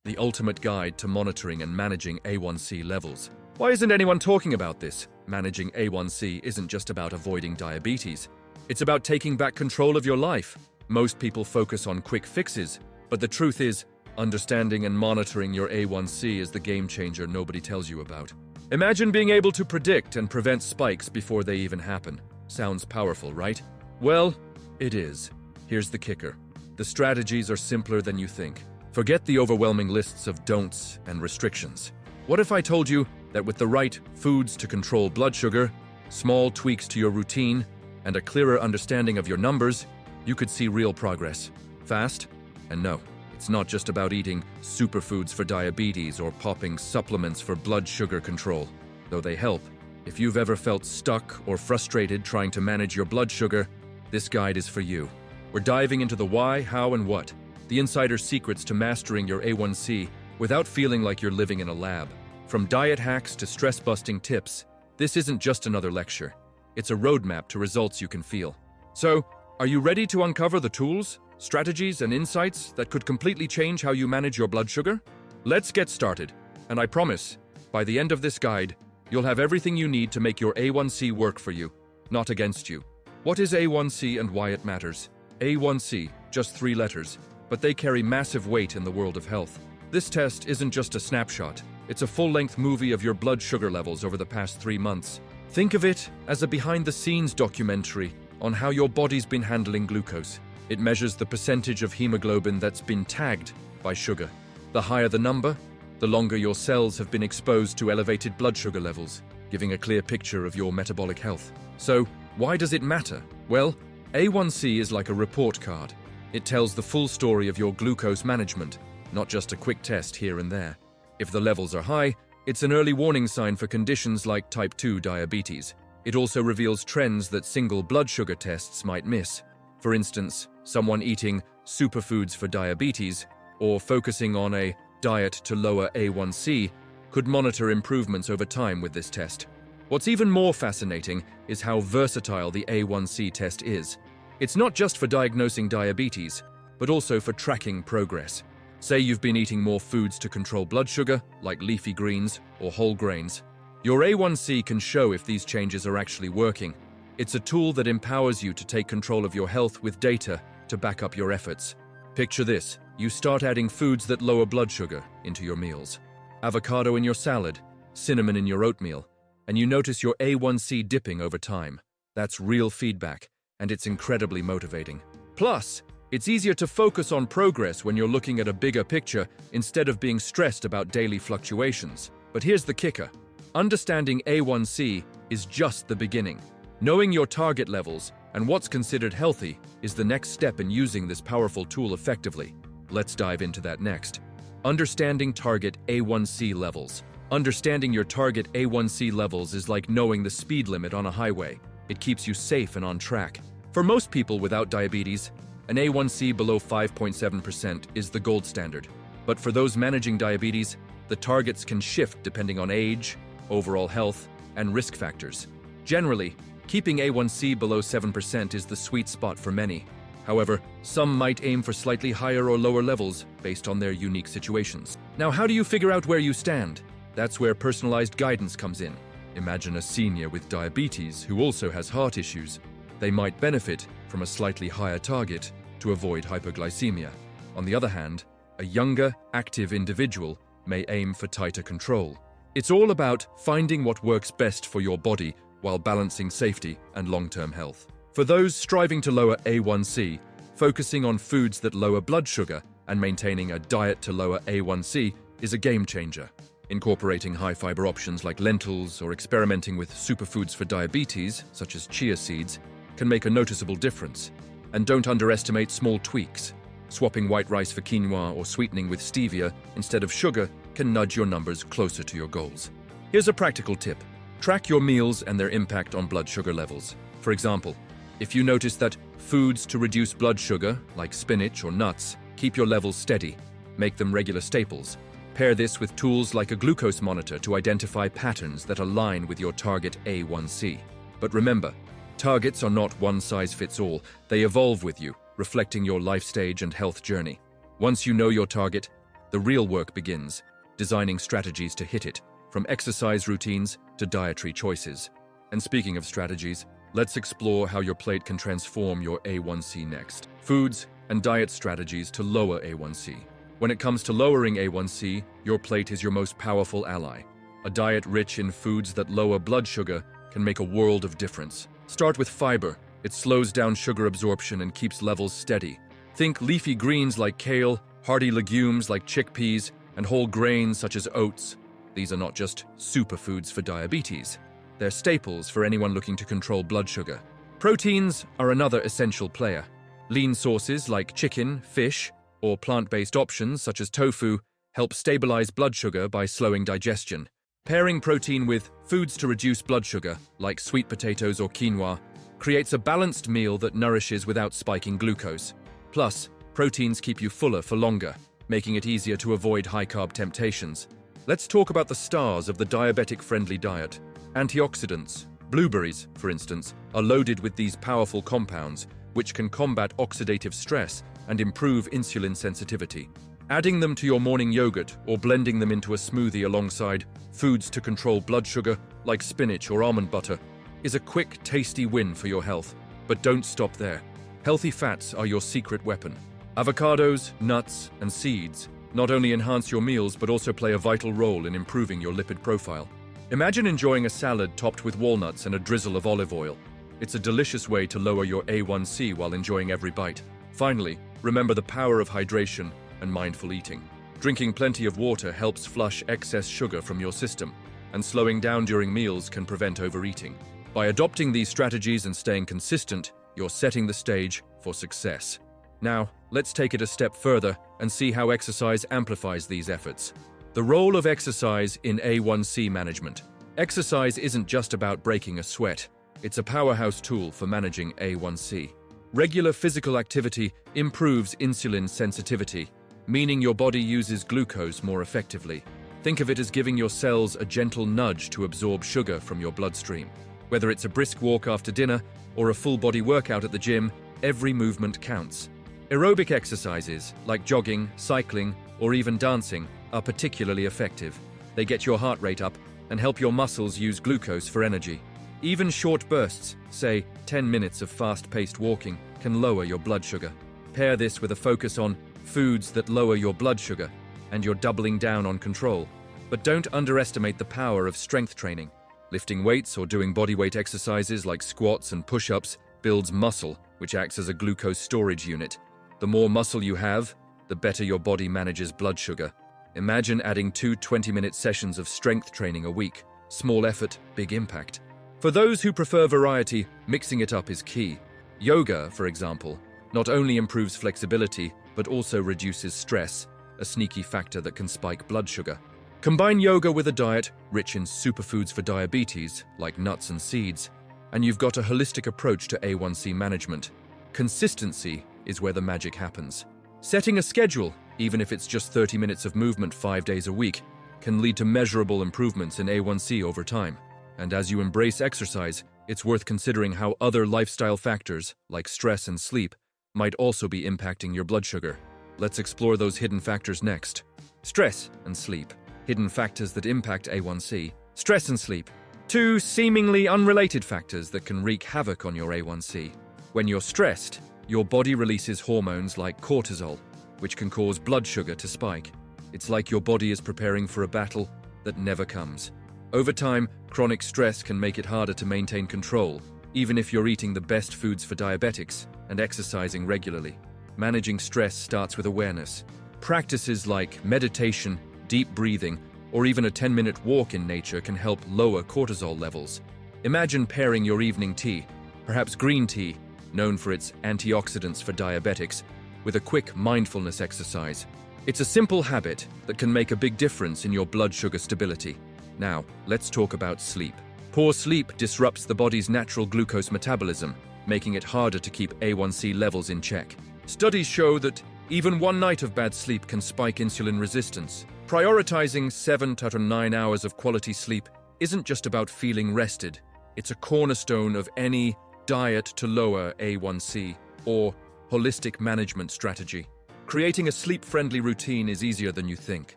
the ultimate guide to monitoring and managing A1C levels. Why isn't anyone talking about this? Managing A1C isn't just about avoiding diabetes. It's about taking back control of your life. Most people focus on quick fixes, but the truth is, understanding and monitoring your A1C is the game changer nobody tells you about. Imagine being able to predict and prevent spikes before they even happen. Sounds powerful, right? Well, it is. Here's the kicker. The strategies are simpler than you think. Forget the overwhelming lists of don'ts and restrictions. What if I told you that with the right foods to control blood sugar, small tweaks to your routine, and a clearer understanding of your numbers, you could see real progress, fast? And no, it's not just about eating superfoods for diabetes or popping supplements for blood sugar control, though they help. If you've ever felt stuck or frustrated trying to manage your blood sugar, this guide is for you. We're diving into the why, how, and what, the insider secrets to mastering your A1C without feeling like you're living in a lab. From diet hacks to stress-busting tips, this isn't just another lecture. It's a roadmap to results you can feel. So, are you ready to uncover the tools, strategies, and insights that could completely change how you manage your blood sugar? Let's get started, and I promise, by the end of this guide, you'll have everything you need to make your A1C work for you, not against you. What is A1C and why it matters? A1C, just 3 letters, but they carry massive weight in the world of health. This test isn't just a snapshot, it's a full-length movie of your blood sugar levels over the past 3 months. Think of it as a behind-the-scenes documentary on how your body's been handling glucose. It measures the percentage of hemoglobin that's been tagged by sugar. The higher the number, the longer your cells have been exposed to elevated blood sugar levels, giving a clear picture of your metabolic health. So, why does it matter? Well, A1C is like a report card. It tells the full story of your glucose management, not just a quick test here and there. If the levels are high, it's an early warning sign for conditions like type 2 diabetes. It also reveals trends that single blood sugar tests might miss. For instance, someone eating superfoods for diabetes or focusing on a diet to lower A1C could monitor improvements over time with this test. What's even more fascinating is how versatile the A1C test is. It's not just for diagnosing diabetes, but also for tracking progress. Say you've been eating more foods to control blood sugar, like leafy greens or whole grains. Your A1C can show if these changes are actually working. It's a tool that empowers you to take control of your health with data to back up your efforts. Picture this: you start adding foods that lower blood sugar into your meals. Avocado in your salad, cinnamon in your oatmeal, and you notice your A1C dipping over time. That's real feedback, and it's incredibly motivating. Plus, it's easier to focus on progress when you're looking at a bigger picture instead of being stressed about daily fluctuations. But here's the kicker. Understanding A1C is just the beginning. Knowing your target levels and what's considered healthy is the next step in using this powerful tool effectively. Let's dive into that next. Understanding target A1C levels. Understanding your target A1C levels is like knowing the speed limit on a highway. It keeps you safe and on track. For most people without diabetes, an A1C below 5.7% is the gold standard. But for those managing diabetes, the targets can shift depending on age, overall health, and risk factors. Generally, keeping A1C below 7% is the sweet spot for many. However, some might aim for slightly higher or lower levels based on their unique situations. Now, how do you figure out where you stand? That's where personalized guidance comes in. Imagine a senior with diabetes who also has heart issues. They might benefit from a slightly higher target to avoid hypoglycemia. On the other hand, a younger, active individual may aim for tighter control. It's all about finding what works best for your body while balancing safety and long-term health. For those striving to lower A1C, focusing on foods that lower blood sugar and maintaining a diet to lower A1C is a game changer. Incorporating high-fiber options like lentils or experimenting with superfoods for diabetes, such as chia seeds, can make a noticeable difference. And don't underestimate small tweaks. Swapping white rice for quinoa or sweetening with stevia instead of sugar can nudge your numbers closer to your goals. Here's a practical tip. Track your meals and their impact on blood sugar levels. For example, if you notice that foods to reduce blood sugar, like spinach or nuts, keep your levels steady, make them regular staples. Pair this with tools like a glucose monitor to identify patterns that align with your target A1C. But remember, targets are not one size fits all. They evolve with you, reflecting your life stage and health journey. Once you know your target, The real work begins, designing strategies to hit it, from exercise routines to dietary choices. And speaking of strategies, let's explore how your plate can transform your A1C next. Foods and diet strategies to lower A1C. When it comes to lowering A1C, your plate is your most powerful ally. A diet rich in foods that lower blood sugar can make a world of difference. Start with fiber. It slows down sugar absorption and keeps levels steady. Think leafy greens like kale, hearty legumes like chickpeas, and whole grains such as oats. These are not just superfoods for diabetes. They're staples for anyone looking to control blood sugar. Proteins are another essential player. Lean sources like chicken, fish, or plant-based options such as tofu help stabilize blood sugar by slowing digestion. Pairing protein with foods to reduce blood sugar, like sweet potatoes or quinoa, creates a balanced meal that nourishes without spiking glucose. Plus, proteins keep you fuller for longer, making it easier to avoid high-carb temptations. Let's talk about the stars of the diabetic-friendly diet. Antioxidants. Blueberries, for instance, are loaded with these powerful compounds, which can combat oxidative stress and improve insulin sensitivity. Adding them to your morning yogurt or blending them into a smoothie alongside foods to control blood sugar, like spinach or almond butter, is a quick, tasty win for your health. But don't stop there. Healthy fats are your secret weapon. Avocados, nuts, and seeds not only enhance your meals but also play a vital role in improving your lipid profile. Imagine enjoying a salad topped with walnuts and a drizzle of olive oil. It's a delicious way to lower your A1C while enjoying every bite. Finally, remember the power of hydration and mindful eating. Drinking plenty of water helps flush excess sugar from your system, and slowing down during meals can prevent overeating. By adopting these strategies and staying consistent, you're setting the stage for success. Now, let's take it a step further and see how exercise amplifies these efforts. The role of exercise in A1C management. Exercise isn't just about breaking a sweat. It's a powerhouse tool for managing A1C. Regular physical activity improves insulin sensitivity, meaning your body uses glucose more effectively. Think of it as giving your cells a gentle nudge to absorb sugar from your bloodstream. Whether it's a brisk walk after dinner or a full-body workout at the gym, every movement counts. Aerobic exercises, like jogging, cycling, or even dancing, are particularly effective. They get your heart rate up and help your muscles use glucose for energy. Even short bursts, say 10 minutes of fast-paced walking, can lower your blood sugar. Pair this with a focus on foods that lower your blood sugar, and you're doubling down on control. But don't underestimate the power of strength training. Lifting weights or doing bodyweight exercises like squats and push-ups builds muscle, which acts as a glucose storage unit. The more muscle you have, the better your body manages blood sugar. Imagine adding 2 20-minute sessions of strength training a week. Small effort, big impact. For those who prefer variety, mixing it up is key. Yoga, for example, not only improves flexibility, but also reduces stress, a sneaky factor that can spike blood sugar. Combine yoga with a diet rich in superfoods for diabetes, like nuts and seeds, and you've got a holistic approach to A1C management. Consistency is where the magic happens. Setting a schedule, even if it's just 30 minutes of movement 5 days a week, can lead to measurable improvements in A1C over time. And as you embrace exercise, it's worth considering how other lifestyle factors, like stress and sleep, might also be impacting your blood sugar. Let's explore those hidden factors next. Stress and sleep. Hidden factors that impact A1C. Stress and sleep. Two seemingly unrelated factors that can wreak havoc on your A1C. When you're stressed, your body releases hormones like cortisol, which can cause blood sugar to spike. It's like your body is preparing for a battle that never comes. Over time, chronic stress can make it harder to maintain control, even if you're eating the best foods for diabetics and exercising regularly. Managing stress starts with awareness. Practices like meditation, deep breathing, or even a 10-minute walk in nature can help lower cortisol levels. Imagine pairing your evening tea, perhaps green tea, known for its antioxidants for diabetics, with a quick mindfulness exercise. It's a simple habit that can make a big difference in your blood sugar stability. Now, let's talk about sleep. Poor sleep disrupts the body's natural glucose metabolism, making it harder to keep A1C levels in check. Studies show that even one night of bad sleep can spike insulin resistance. Prioritizing 7 to 9 hours of quality sleep isn't just about feeling rested. It's a cornerstone of any diet to lower A1C or holistic management strategy. Creating a sleep-friendly routine is easier than you think.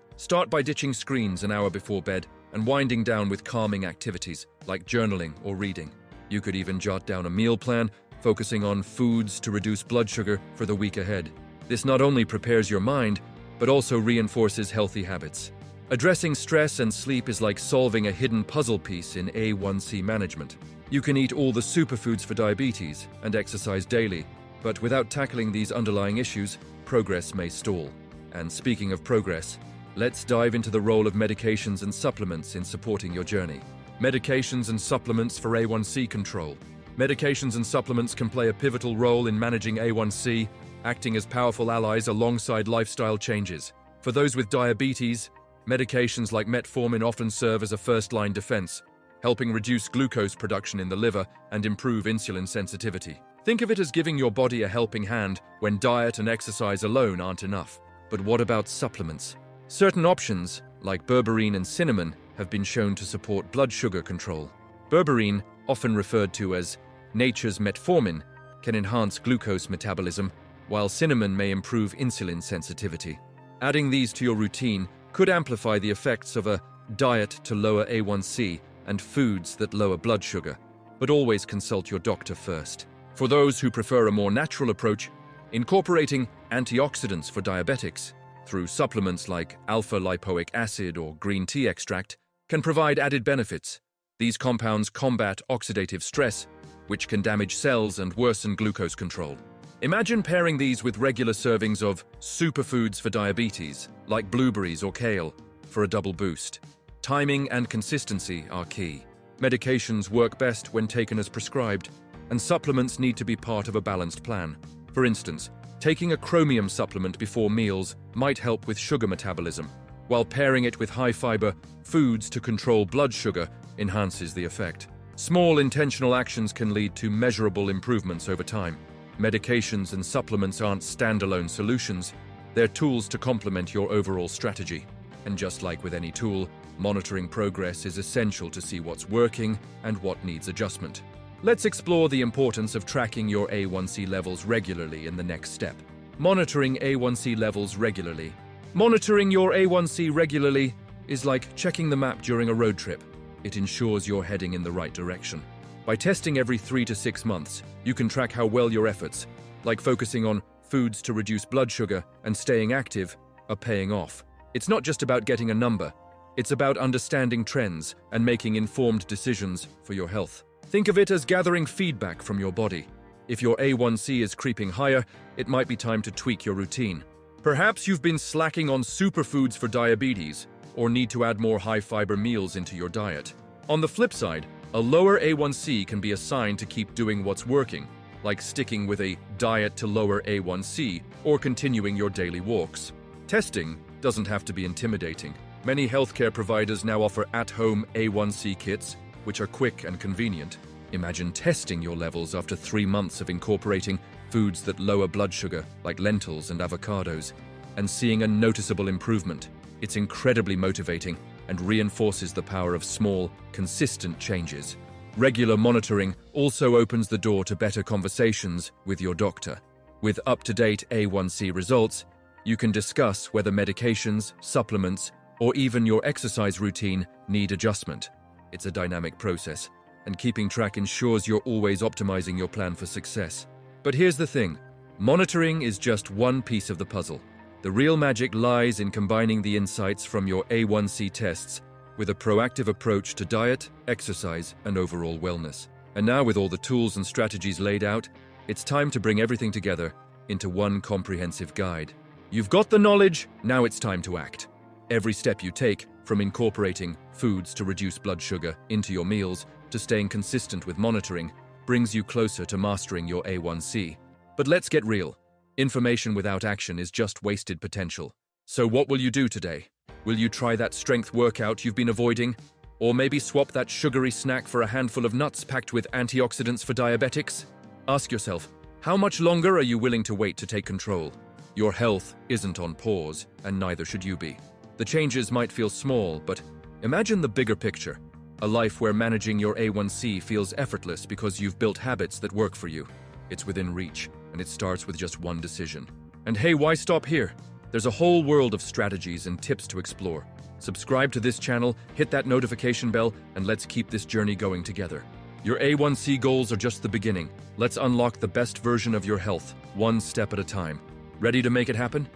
Start by ditching screens an hour before bed and winding down with calming activities like journaling or reading. You could even jot down a meal plan, focusing on foods to reduce blood sugar for the week ahead. This not only prepares your mind, but also reinforces healthy habits. Addressing stress and sleep is like solving a hidden puzzle piece in A1C management. You can eat all the superfoods for diabetes and exercise daily, but without tackling these underlying issues, progress may stall. And speaking of progress, let's dive into the role of medications and supplements in supporting your journey. Medications and supplements for A1C control. Medications and supplements can play a pivotal role in managing A1C, acting as powerful allies alongside lifestyle changes. For those with diabetes, medications like metformin often serve as a first-line defense, helping reduce glucose production in the liver and improve insulin sensitivity. Think of it as giving your body a helping hand when diet and exercise alone aren't enough. But what about supplements? Certain options, like berberine and cinnamon, have been shown to support blood sugar control. Berberine, often referred to as nature's metformin, can enhance glucose metabolism, while cinnamon may improve insulin sensitivity. Adding these to your routine could amplify the effects of a diet to lower A1C and foods that lower blood sugar, but always consult your doctor first. For those who prefer a more natural approach, incorporating antioxidants for diabetics through supplements like alpha-lipoic acid or green tea extract can provide added benefits. These compounds combat oxidative stress, which can damage cells and worsen glucose control. Imagine pairing these with regular servings of superfoods for diabetes, like blueberries or kale, for a double boost. Timing and consistency are key. Medications work best when taken as prescribed, and supplements need to be part of a balanced plan. For instance, taking a chromium supplement before meals might help with sugar metabolism, while pairing it with high-fiber foods to control blood sugar enhances the effect. Small intentional actions can lead to measurable improvements over time. Medications and supplements aren't standalone solutions, they're tools to complement your overall strategy. And just like with any tool, monitoring progress is essential to see what's working and what needs adjustment. Let's explore the importance of tracking your A1C levels regularly in the next step. Monitoring A1C levels regularly. Monitoring your A1C regularly is like checking the map during a road trip. It ensures you're heading in the right direction. By testing every 3 to 6 months, you can track how well your efforts, like focusing on foods to reduce blood sugar and staying active, are paying off. It's not just about getting a number. It's about understanding trends and making informed decisions for your health. Think of it as gathering feedback from your body. If your A1C is creeping higher, it might be time to tweak your routine. Perhaps you've been slacking on superfoods for diabetes or need to add more high-fiber meals into your diet. On the flip side, a lower A1C can be a sign to keep doing what's working, like sticking with a diet to lower A1C or continuing your daily walks. Testing doesn't have to be intimidating. Many healthcare providers now offer at-home A1C kits, which are quick and convenient. Imagine testing your levels after 3 months of incorporating foods that lower blood sugar, like lentils and avocados, and seeing a noticeable improvement. It's incredibly motivating and reinforces the power of small, consistent changes. Regular monitoring also opens the door to better conversations with your doctor. With up-to-date A1C results, you can discuss whether medications, supplements, or even your exercise routine need adjustment. It's a dynamic process, and keeping track ensures you're always optimizing your plan for success. But here's the thing, monitoring is just one piece of the puzzle. The real magic lies in combining the insights from your A1C tests with a proactive approach to diet, exercise, and overall wellness. And now, with all the tools and strategies laid out, it's time to bring everything together into one comprehensive guide. You've got the knowledge, now it's time to act. Every step you take, from incorporating foods to reduce blood sugar into your meals to staying consistent with monitoring, brings you closer to mastering your A1C. But let's get real. Information without action is just wasted potential. So what will you do today? Will you try that strength workout you've been avoiding? Or maybe swap that sugary snack for a handful of nuts packed with antioxidants for diabetics? Ask yourself, how much longer are you willing to wait to take control? Your health isn't on pause, and neither should you be. The changes might feel small, but imagine the bigger picture. A life where managing your A1C feels effortless because you've built habits that work for you. It's within reach, and it starts with just one decision. And hey, why stop here? There's a whole world of strategies and tips to explore. Subscribe to this channel, hit that notification bell, and let's keep this journey going together. Your A1C goals are just the beginning. Let's unlock the best version of your health, one step at a time. Ready to make it happen?